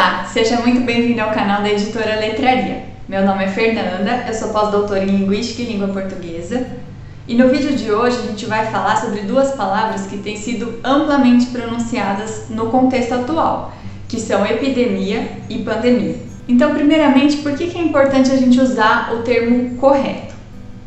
Olá, seja muito bem-vindo ao canal da Editora Letraria. Meu nome é Fernanda, eu sou pós-doutora em Linguística e Língua Portuguesa e no vídeo de hoje a gente vai falar sobre duas palavras que têm sido amplamente pronunciadas no contexto atual, que são epidemia e pandemia. Então, primeiramente, por que é importante a gente usar o termo correto?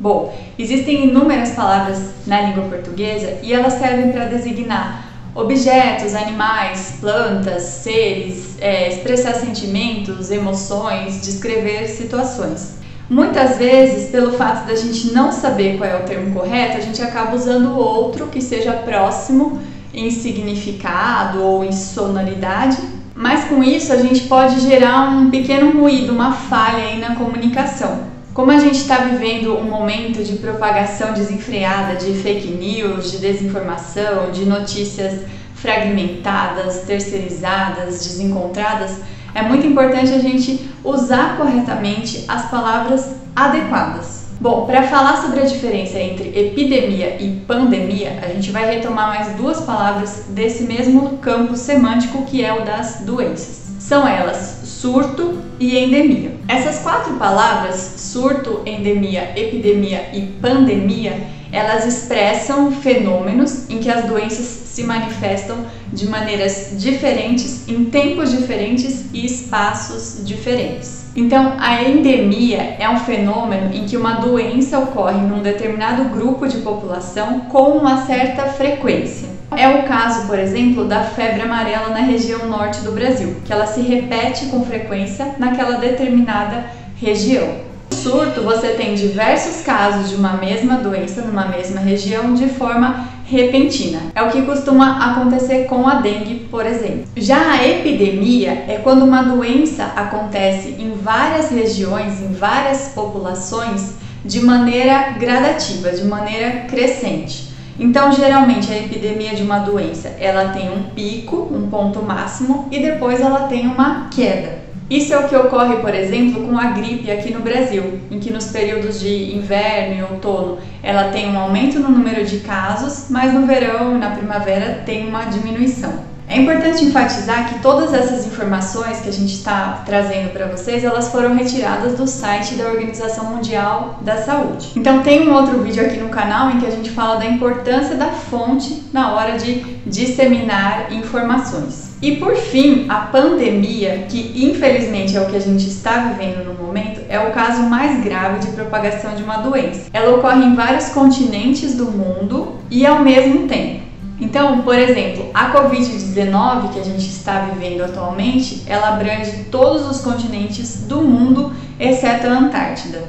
Bom, existem inúmeras palavras na língua portuguesa e elas servem para designar objetos, animais, plantas, seres, expressar sentimentos, emoções, descrever situações. Muitas vezes, pelo fato da gente não saber qual é o termo correto, a gente acaba usando outro que seja próximo em significado ou em sonoridade, mas com isso a gente pode gerar um pequeno ruído, uma falha aí na comunicação. Como a gente está vivendo um momento de propagação desenfreada de fake news, de desinformação, de notícias fragmentadas, terceirizadas, desencontradas, é muito importante a gente usar corretamente as palavras adequadas. Bom, para falar sobre a diferença entre epidemia e pandemia, a gente vai retomar mais duas palavras desse mesmo campo semântico que é o das doenças. São elas surto e endemia. Essas quatro palavras, surto, endemia, epidemia e pandemia, elas expressam fenômenos em que as doenças se manifestam de maneiras diferentes, em tempos diferentes e espaços diferentes. Então, a endemia é um fenômeno em que uma doença ocorre num determinado grupo de população com uma certa frequência. É o caso, por exemplo, da febre amarela na região norte do Brasil, que ela se repete com frequência naquela determinada região. No surto, você tem diversos casos de uma mesma doença numa mesma região de forma repentina. É o que costuma acontecer com a dengue, por exemplo. Já a epidemia é quando uma doença acontece em várias regiões, em várias populações, de maneira gradativa, de maneira crescente. Então, geralmente, a epidemia de uma doença, ela tem um pico, um ponto máximo, e depois ela tem uma queda. Isso é o que ocorre, por exemplo, com a gripe aqui no Brasil, em que nos períodos de inverno e outono ela tem um aumento no número de casos, mas no verão e na primavera tem uma diminuição. É importante enfatizar que todas essas informações que a gente está trazendo para vocês, elas foram retiradas do site da Organização Mundial da Saúde. Então tem um outro vídeo aqui no canal em que a gente fala da importância da fonte na hora de disseminar informações. E por fim, a pandemia, que infelizmente é o que a gente está vivendo no momento, é o caso mais grave de propagação de uma doença. Ela ocorre em vários continentes do mundo e ao mesmo tempo. Então, por exemplo, a Covid-19 que a gente está vivendo atualmente, ela abrange todos os continentes do mundo, exceto a Antártida.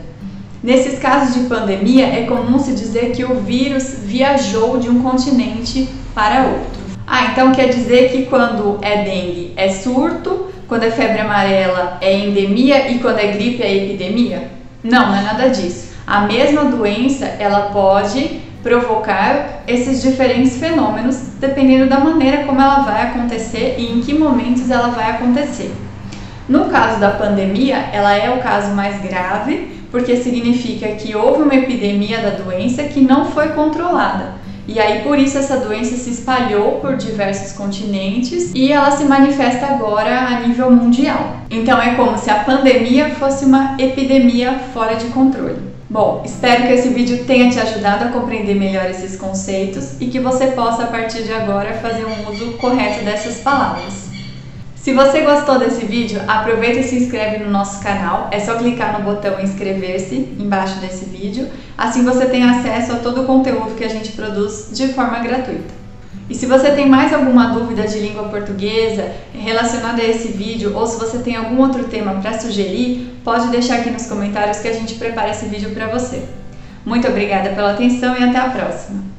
Nesses casos de pandemia, é comum se dizer que o vírus viajou de um continente para outro. Então quer dizer que quando é dengue é surto, quando é febre amarela é endemia e quando é gripe é epidemia? Não é nada disso. A mesma doença, ela pode provocar esses diferentes fenômenos dependendo da maneira como ela vai acontecer e em que momentos ela vai acontecer. No caso da pandemia, ela é o caso mais grave porque significa que houve uma epidemia da doença que não foi controlada. E aí, por isso, essa doença se espalhou por diversos continentes e ela se manifesta agora a nível mundial. Então, é como se a pandemia fosse uma epidemia fora de controle. Bom, espero que esse vídeo tenha te ajudado a compreender melhor esses conceitos e que você possa, a partir de agora, fazer um uso correto dessas palavras. Se você gostou desse vídeo, aproveita e se inscreve no nosso canal. É só clicar no botão inscrever-se embaixo desse vídeo. Assim você tem acesso a todo o conteúdo que a gente produz de forma gratuita. E se você tem mais alguma dúvida de língua portuguesa relacionada a esse vídeo ou se você tem algum outro tema para sugerir, pode deixar aqui nos comentários que a gente prepara esse vídeo para você. Muito obrigada pela atenção e até a próxima!